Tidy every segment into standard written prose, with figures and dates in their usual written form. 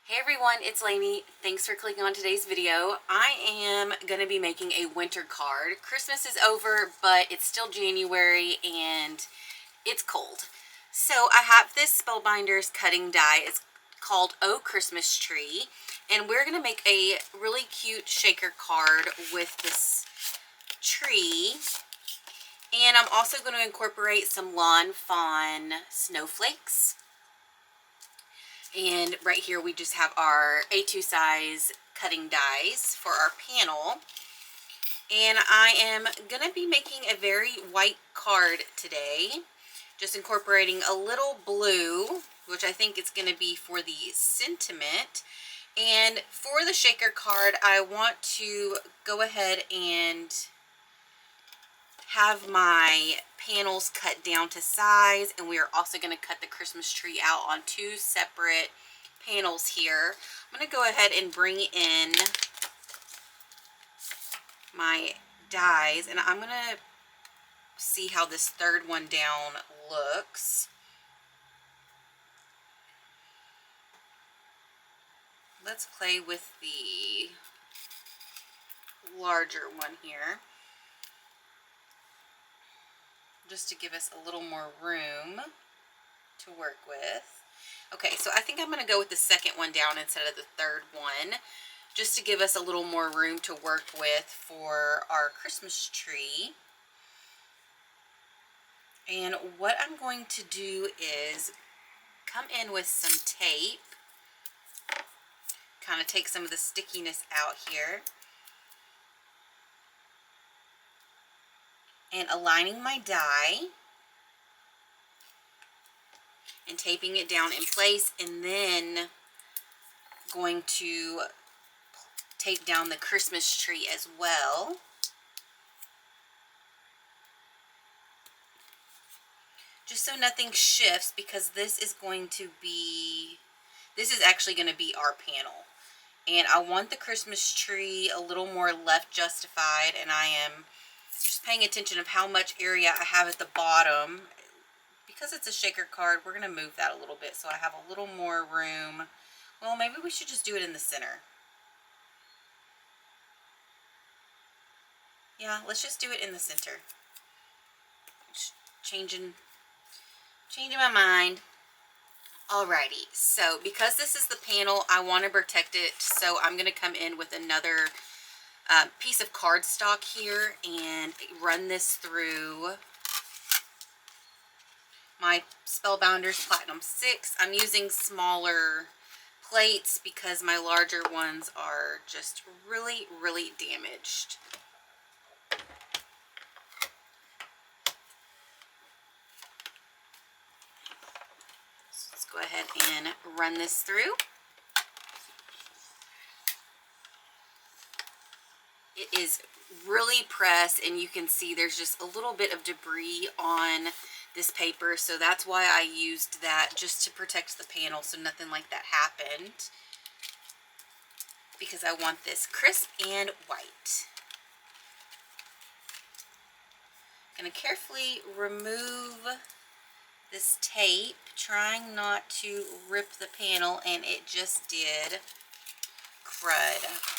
Hey everyone, it's Lainey. Thanks for clicking on today's video. I am going to be making a winter card. Christmas is over, but it's still January and it's cold. So I have this Spellbinders cutting die. It's called Oh Christmas Tree. And we're going to make a really cute shaker card with this tree. And I'm also going to incorporate some Lawn Fawn snowflakes. And right here we just have our A2 size cutting dies for our panel. And I am going to be making a very white card today. Just incorporating a little blue, which I think is going to be for the sentiment. And for the shaker card, I want to go ahead and have my panels cut down to size, and we are also going to cut the Christmas tree out on two separate panels here. I'm going to go ahead and bring in my dies, and I'm going to see how this third one down looks. Let's play with the larger one here, just to give us a little more room to work with. Okay, so I think I'm going to go with the second one down instead of the third one, just to give us a little more room to work with for our Christmas tree. And what I'm going to do is come in with some tape, kind of take some of the stickiness out here, and aligning my die and taping it down in place, and then going to tape down the Christmas tree as well. Just so nothing shifts, because this is actually going to be our panel. And I want the Christmas tree a little more left justified, and I am just paying attention of how much area I have at the bottom. Because it's a shaker card, we're going to move that a little bit so I have a little more room. Well, maybe we should just do it in the center. Yeah, let's just do it in the center. Just changing my mind. Alrighty, so because this is the panel, I want to protect it, so I'm going to come in with another piece of cardstock here and run this through my Spellbinders Platinum 6. I'm using smaller plates because my larger ones are just really, really damaged. So let's go ahead and run this through. It is really pressed, and you can see there's just a little bit of debris on this paper, so that's why I used that, just to protect the panel so nothing like that happened, because I want this crisp and white. I'm going to carefully remove this tape, trying not to rip the panel, and it just did. Crud.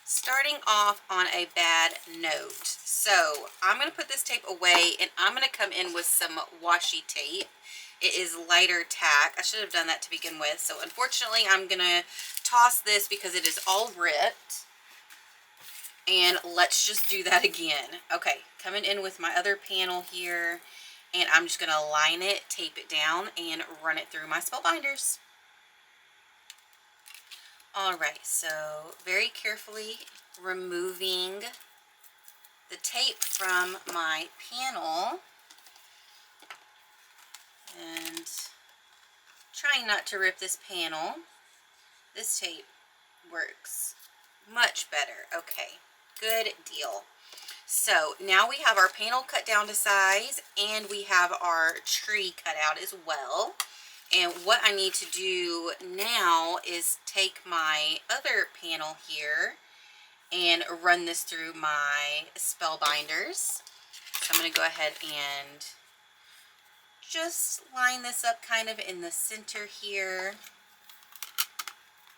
Starting off on a bad note. So I'm going to put this tape away, and I'm going to come in with some washi tape. It is lighter tack. I should have done that to begin with. So unfortunately, I'm going to toss this because it is all ripped. And let's just do that again. Okay, coming in with my other panel here, and I'm just going to line it, tape it down, and run it through my Spellbinders. Alright, so very carefully removing the tape from my panel and trying not to rip this panel. This tape works much better. Okay, good deal. So now we have our panel cut down to size, and we have our tree cut out as well. And what I need to do now is take my other panel here and run this through my Spellbinders. So I'm going to go ahead and just line this up kind of in the center here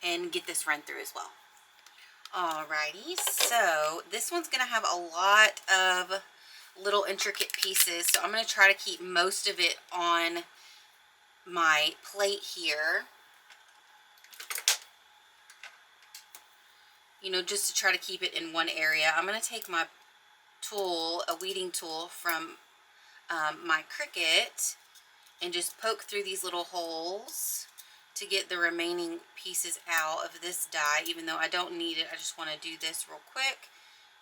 and get this run through as well. Alrighty, so this one's gonna have a lot of little intricate pieces, so I'm gonna try to keep most of it on my plate here, you know, just to try to keep it in one area. I'm gonna take my tool, a weeding tool from my Cricut, and just poke through these little holes to get the remaining pieces out of this die, even though I don't need it. I just want to do this real quick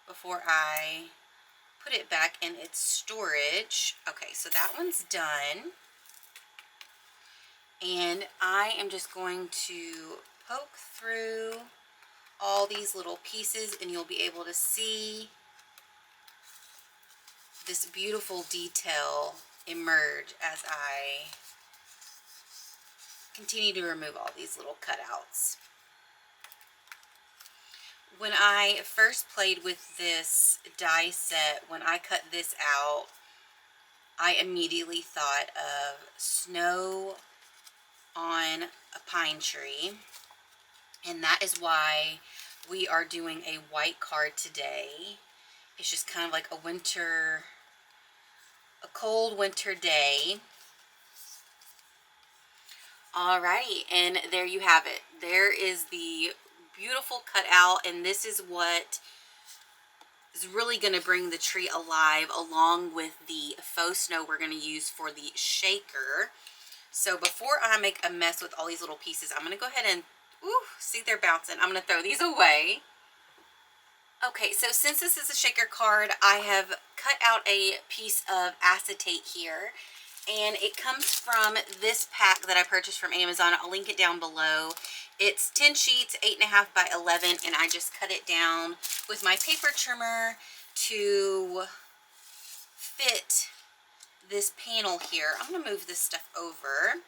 before I put it back in its storage. Okay, so that one's done. And I am just going to poke through all these little pieces, and you'll be able to see this beautiful detail emerge as I continue to remove all these little cutouts. When I first played with this die set, when I cut this out, I immediately thought of snow on a pine tree, and that is why we are doing a white card today. It's just kind of like a cold winter day. Alrighty, and there you have it. There is the beautiful cutout, and this is what is really going to bring the tree alive, along with the faux snow we're going to use for the shaker. So before I make a mess with all these little pieces, I'm going to go ahead and, see, they're bouncing. I'm going to throw these away. Okay, so since this is a shaker card, I have cut out a piece of acetate here. And it comes from this pack that I purchased from Amazon. I'll link it down below. It's 10 sheets, 8.5 by 11, and I just cut it down with my paper trimmer to fit this panel here. I'm going to move this stuff over.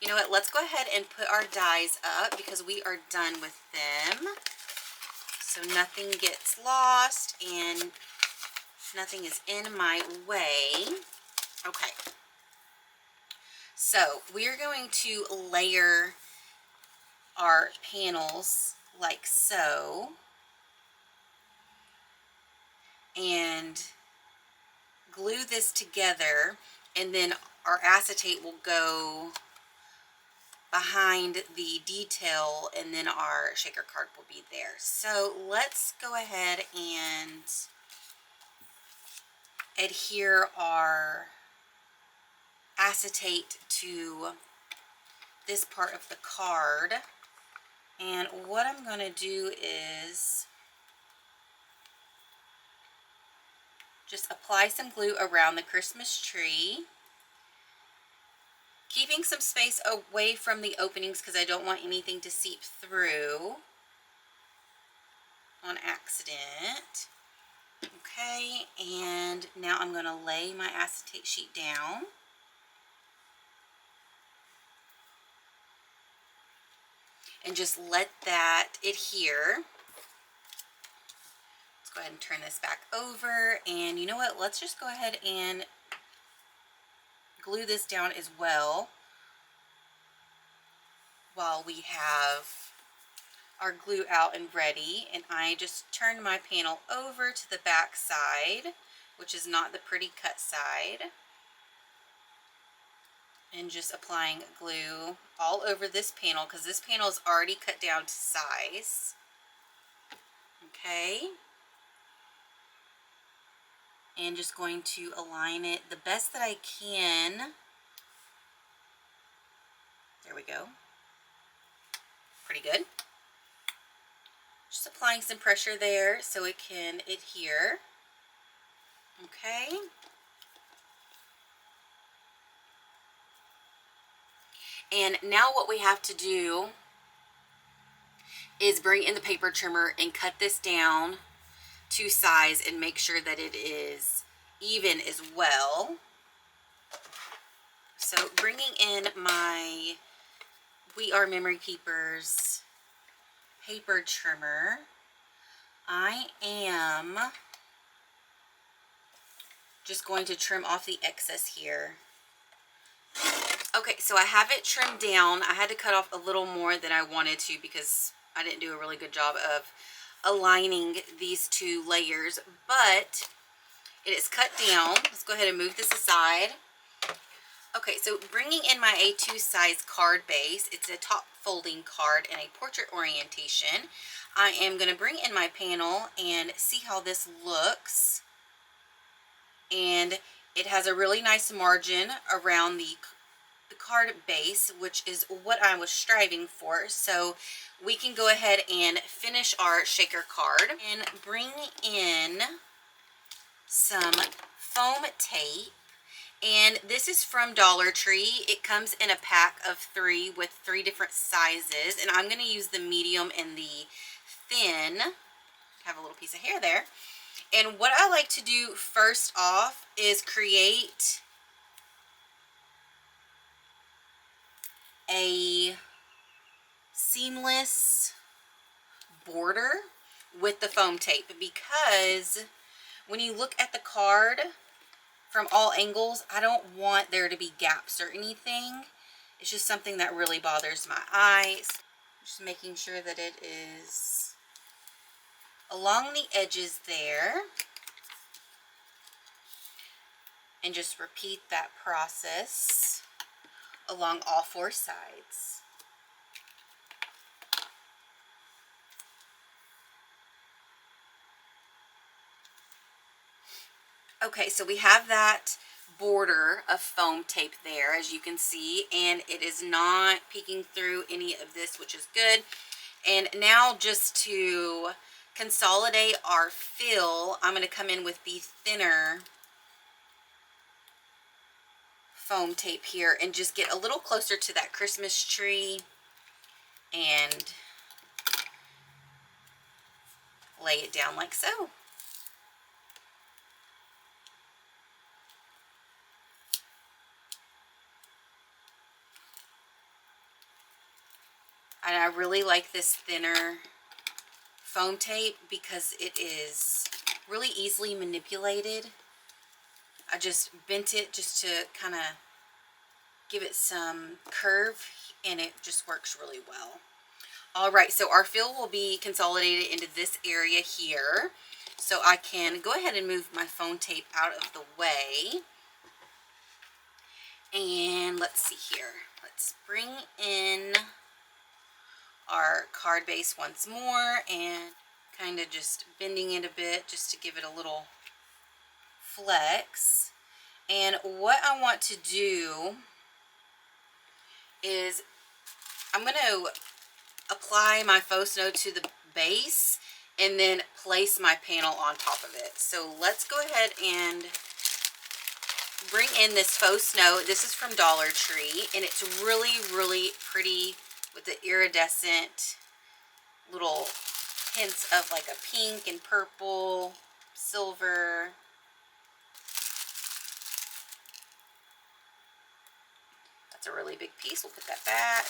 You know what? Let's go ahead and put our dies up because we are done with them. So nothing gets lost and nothing is in my way. Okay. So we are going to layer our panels like so, and glue this together, and then our acetate will go behind the detail, and then our shaker card will be there. So let's go ahead and adhere our acetate to this part of the card. And what I'm going to do is just apply some glue around the Christmas tree, keeping some space away from the openings because I don't want anything to seep through on accident. Okay, and now I'm going to lay my acetate sheet down. And just let that adhere. Let's go ahead and turn this back over. And you know what? Let's just go ahead and glue this down as well while we have our glue out and ready. And I just turned my panel over to the back side, which is not the pretty cut side. And just applying glue all over this panel because this panel is already cut down to size. Okay. And just going to align it the best that I can. There we go. Pretty good. Just applying some pressure there so it can adhere. Okay. And now what we have to do is bring in the paper trimmer and cut this down to size and make sure that it is even as well. So bringing in my We Are Memory Keepers paper trimmer, I am just going to trim off the excess here Okay, so I have it trimmed down. I had to cut off a little more than I wanted to because I didn't do a really good job of aligning these two layers, but it is cut down. Let's go ahead and move this aside. Okay, so bringing in my A2 size card base, it's a top folding card and a portrait orientation. I am going to bring in my panel and see how this looks. And it has a really nice margin around the card base, which is what I was striving for. So we can go ahead and finish our shaker card and bring in some foam tape. And this is from Dollar Tree. It comes in a pack of 3 with 3 different sizes. And I'm going to use the medium and the thin. Have a little piece of hair there. And what I like to do first off is create a seamless border with the foam tape, because when you look at the card from all angles, I don't want there to be gaps or anything. It's just something that really bothers my eyes. Just making sure that it is along the edges there. And just repeat that process along all 4 sides. Okay, so we have that border of foam tape there, as you can see, and it is not peeking through any of this, which is good. And now, just to consolidate our fill, I'm going to come in with the thinner foam tape here and just get a little closer to that Christmas tree and lay it down like so. And I really like this thinner foam tape because it is really easily manipulated. I just bent it just to kind of give it some curve, and it just works really well. All right, so our fill will be consolidated into this area here. So I can go ahead and move my foam tape out of the way. And let's see here. Let's bring in our card base once more and kind of just bending it a bit just to give it a little flex. And what I want to do is I'm going to apply my faux snow to the base and then place my panel on top of it. So let's go ahead and bring in this faux snow. This is from Dollar Tree, and it's really, really pretty with the iridescent little hints of like a pink and purple, silver. That's a really big piece. We'll put that back.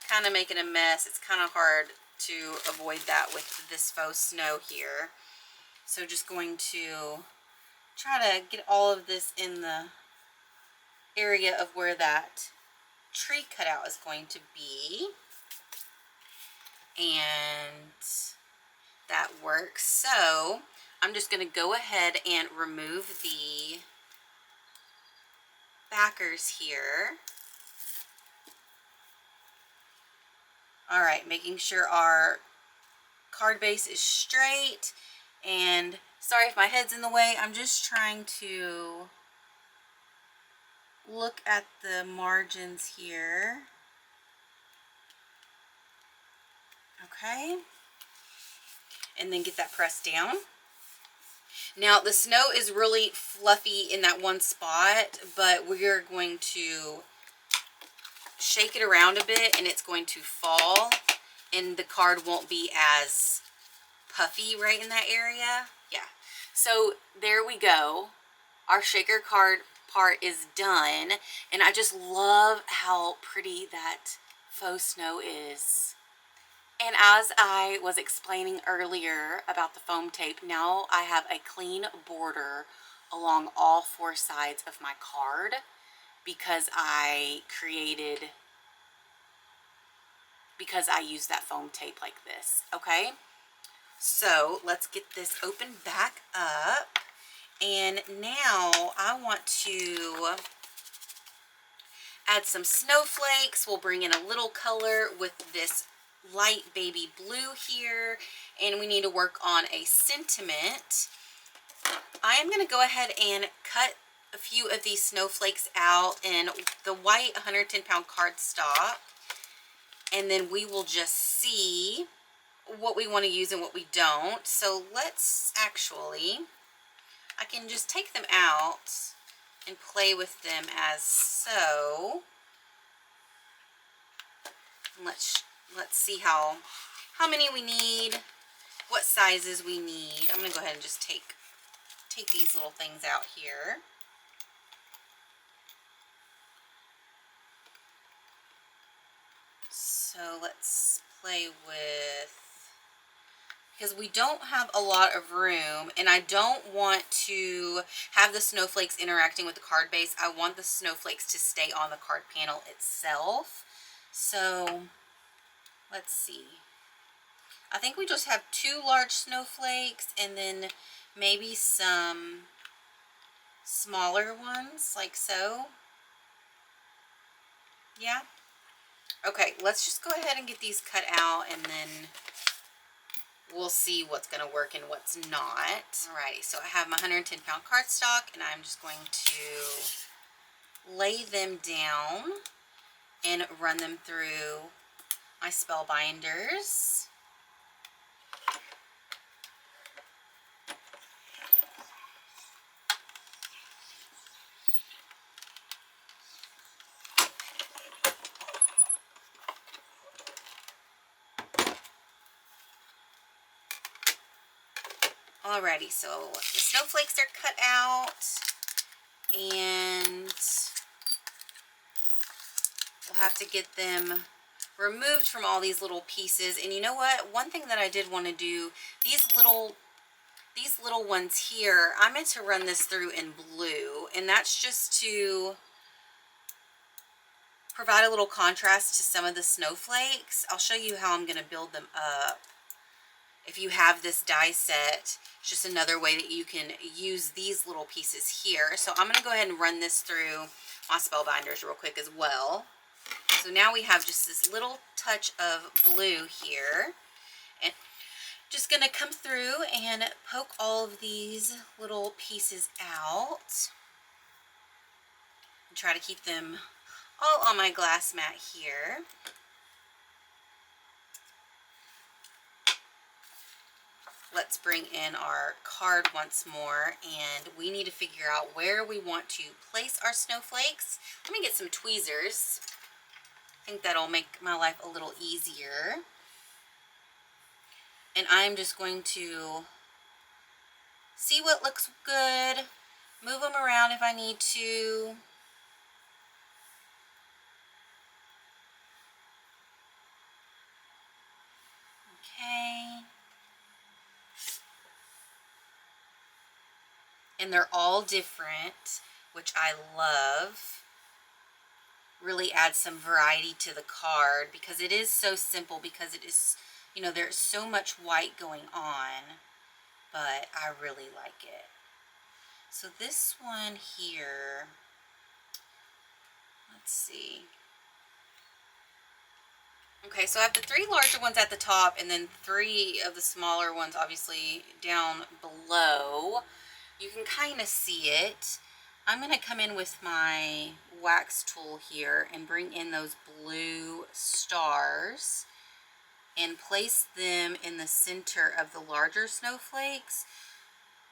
Kind of making a mess. It's kind of hard to avoid that with this faux snow here. So just going to try to get all of this in the area of where that tree cutout is going to be. And that works. So I'm just going to go ahead and remove the backers here. All right, making sure our card base is straight. And sorry if my head's in the way. I'm just trying to look at the margins here. Okay. And then get that pressed down. Now the snow is really fluffy in that one spot, but we're going to shake it around a bit and it's going to fall and the card won't be as puffy right in that area. Yeah. So there we go. Our shaker card part is done, and I just love how pretty that faux snow is. And as I was explaining earlier about the foam tape, now I have a clean border along all 4 sides of my card because I used that foam tape like this, okay? So let's get this opened back up. And now I want to add some snowflakes. We'll bring in a little color with this light baby blue here. And we need to work on a sentiment. I am going to go ahead and cut a few of these snowflakes out in the white 110-pound cardstock. And then we will just see what we want to use and what we don't. So let's actually, I can just take them out and play with them as so. Let's see how many we need, what sizes we need. I'm going to go ahead and just take these little things out here. So let's play with, because we don't have a lot of room and I don't want to have the snowflakes interacting with the card base. I want the snowflakes to stay on the card panel itself. So let's see. I think we just have 2 large snowflakes and then maybe some smaller ones like so. Yeah. Okay, let's just go ahead and get these cut out and then we'll see what's going to work and what's not. Alrighty, so I have my 110-pound cardstock and I'm just going to lay them down and run them through my Spellbinders. Alrighty, so the snowflakes are cut out and we'll have to get them removed from all these little pieces. And you know what? One thing that I did want to do, these little ones here, I meant to run this through in blue, and that's just to provide a little contrast to some of the snowflakes. I'll show you how I'm going to build them up. If you have this die set, it's just another way that you can use these little pieces here. So I'm going to go ahead and run this through my Spellbinders real quick as well. So now we have just this little touch of blue here. And just going to come through and poke all of these little pieces out. And try to keep them all on my glass mat here. Let's bring in our card once more, and we need to figure out where we want to place our snowflakes. Let me get some tweezers. I think that'll make my life a little easier. And I'm just going to see what looks good, move them around if I need to. Okay. And they're all different, which I love. Really adds some variety to the card because it is so simple, because it is, you know, there's so much white going on, but I really like it. So this one here, let's see. Okay, so I have the 3 larger ones at the top and then 3 of the smaller ones obviously down below. You can kind of see it. I'm going to come in with my wax tool here and bring in those blue stars and place them in the center of the larger snowflakes.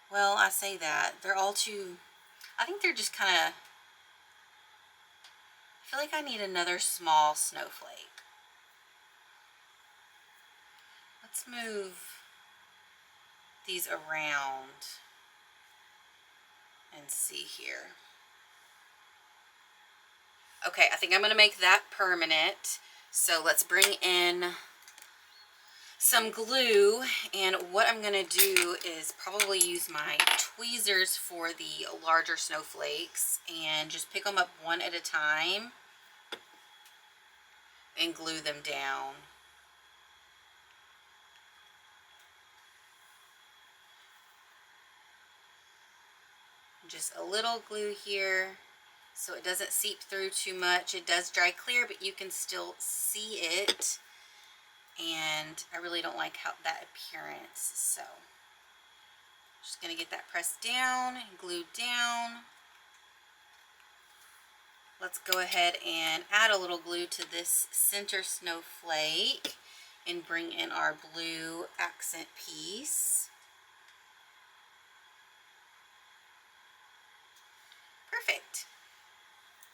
Well, I say that. They're all too, I think they're just kind of, I feel like I need another small snowflake. Let's move these around and see here. Okay, I think I'm going to make that permanent. So let's bring in some glue, and what I'm going to do is probably use my tweezers for the larger snowflakes and just pick them up one at a time and glue them down. Just a little glue here so it doesn't seep through too much. It does dry clear, but you can still see it, and I really don't like that appearance, so just going to get that pressed down and glued down. Let's go ahead and add a little glue to this center snowflake and bring in our blue accent piece. Perfect.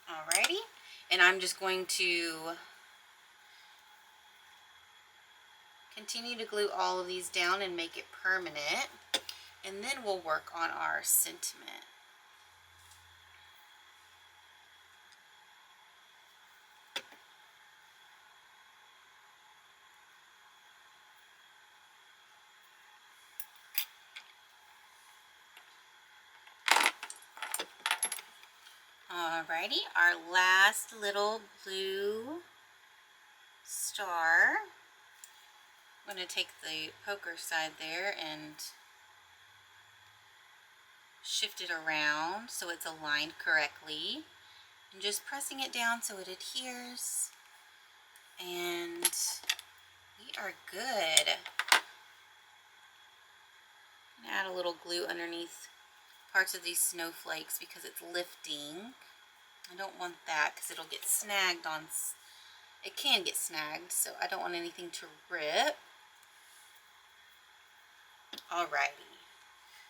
Alrighty, and I'm just going to continue to glue all of these down and make it permanent, and then we'll work on our sentiment. Alrighty, our last little blue star. I'm going to take the poker side there and shift it around so it's aligned correctly, and just pressing it down so it adheres, and we are good. Add a little glue underneath parts of these snowflakes because it's lifting. I don't want that because it'll get snagged on, it can get snagged, so I don't want anything to rip. Alrighty,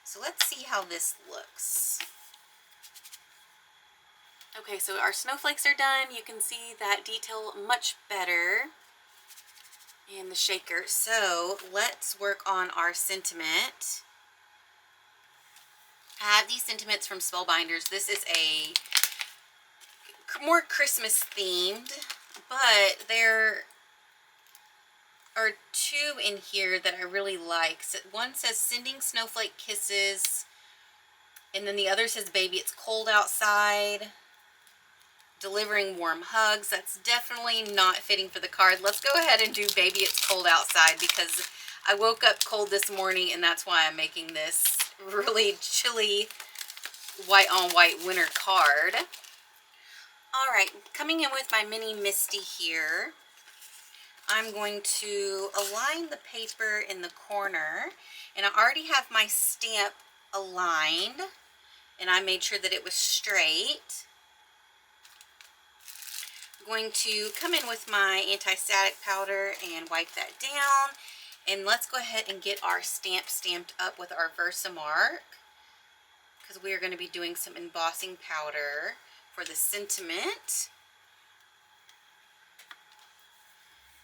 so let's see how this looks. Okay, so our snowflakes are done. You can see that detail much better in the shaker. So let's work on our sentiment. I have these sentiments from Spellbinders. This is a more Christmas themed, but there are two in here that I really like. So one says sending snowflake kisses, and then the other says baby it's cold outside, delivering warm hugs. That's definitely not fitting for the card. Let's go ahead and do baby it's cold outside because I woke up cold this morning, and that's why I'm making this really chilly white on white winter card. All right, coming in with my mini Misti here, I'm going to align the paper in the corner, and I already have my stamp aligned, and I made sure that it was straight. I'm going to come in with my anti-static powder and wipe that down, and let's go ahead and get our stamp stamped up with our Versamark, because we are going to be doing some embossing powder for the sentiment.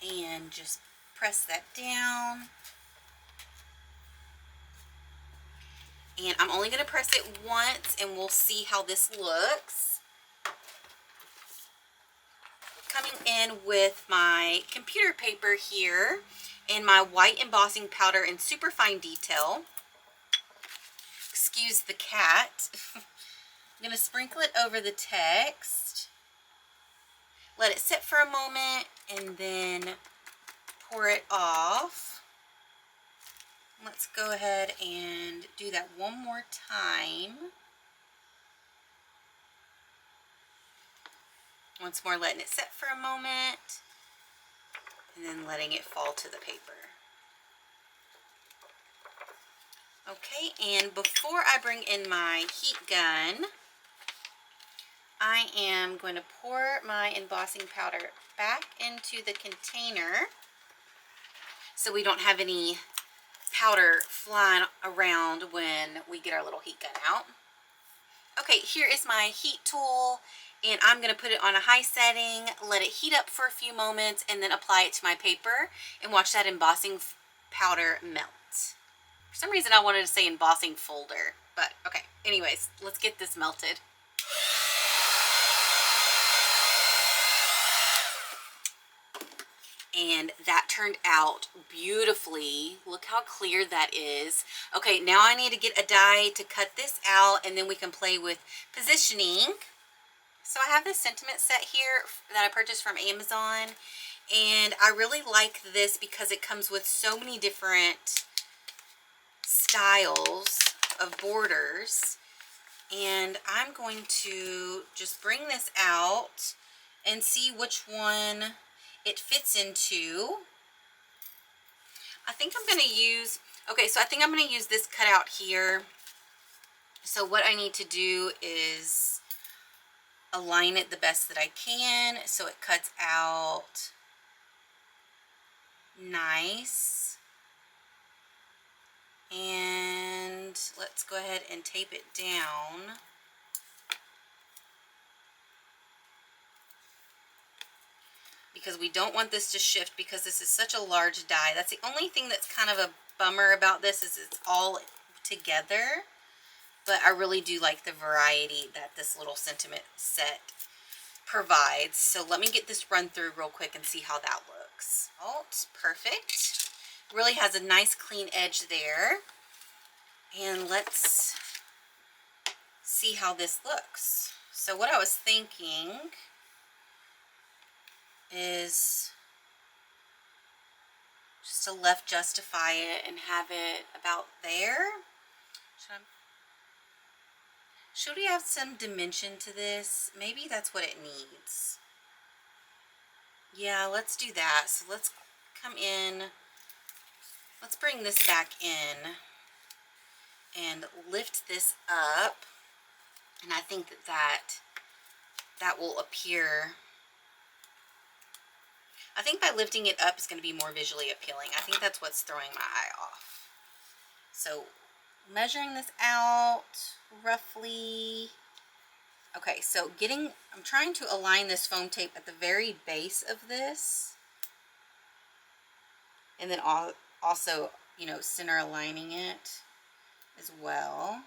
And just press that down. And I'm only going to press it once, and we'll see how this looks. Coming in with my computer paper here and my white embossing powder in super fine detail. Excuse the cat. I'm going to sprinkle it over the text. Let it sit for a moment, and then pour it off. Let's go ahead and do that one more time. Once more, letting it sit for a moment, and then letting it fall to the paper. Okay, and before I bring in my heat gun, I am going to pour my embossing powder back into the container so we don't have any powder flying around when we get our little heat gun out. Okay, here is my heat tool, and I'm going to put it on a high setting, let it heat up for a few moments, and then apply it to my paper and watch that embossing powder melt. For some reason I wanted to say embossing folder, but okay. Anyways, let's get this melted. and that turned out beautifully. Look how clear that is. Okay, now I need to get a die to cut this out, and then we can play with positioning. So I have this sentiment set here that I purchased from Amazon, and I really like this because it comes with so many different styles of borders. And I'm going to just bring this out and see which one it fits into. I think I'm going to use, okay, so I think I'm going to use this cutout here. So what I need to do is align it the best that I can so it cuts out nice. And let's go ahead and tape it down. Because we don't want this to shift because this is such a large die. That's the only thing that's kind of a bummer about this, is it's all together. But I really do like the variety that this little sentiment set provides. So let me get this run through real quick and see how that looks. Oh, it's perfect. Really has a nice clean edge there. And let's see how this looks. So what I was thinking is just to left justify it and have it about there. Should we have some dimension to this? Maybe that's what it needs. Yeah, let's do that. So let's come in. Let's bring this back in and lift this up. And I think that will appear. I think by lifting it up is going to be more visually appealing. I think that's what's throwing my eye off. So measuring this out roughly. Okay, so I'm trying to align this foam tape at the very base of this. And then also, you know, center aligning it as well.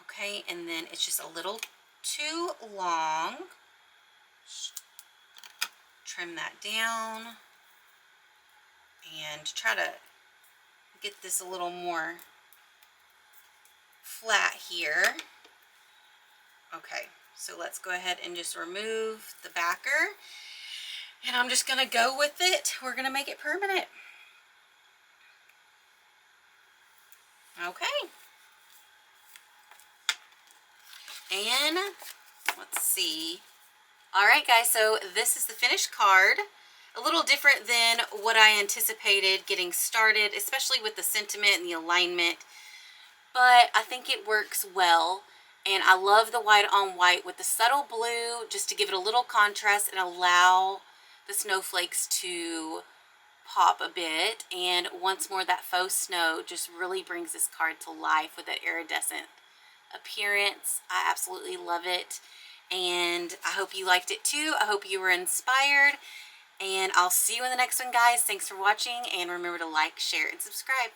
Okay, and then it's just a little too long. Trim that down and try to get this a little more flat here. Okay, so let's go ahead and just remove the backer, and I'm just gonna go with it. We're gonna make it permanent. Okay, and let's see. All right, guys, so this is the finished card. A little different than what I anticipated getting started, especially with the sentiment and the alignment, but I think it works well. And I love the white on white with the subtle blue, just to give it a little contrast and allow the snowflakes to pop a bit. And once more, that faux snow just really brings this card to life with that iridescent appearance. I absolutely love it. And I hope you liked it too. I hope you were inspired. And I'll see you in the next one, guys. Thanks for watching. And remember to like, share, and subscribe.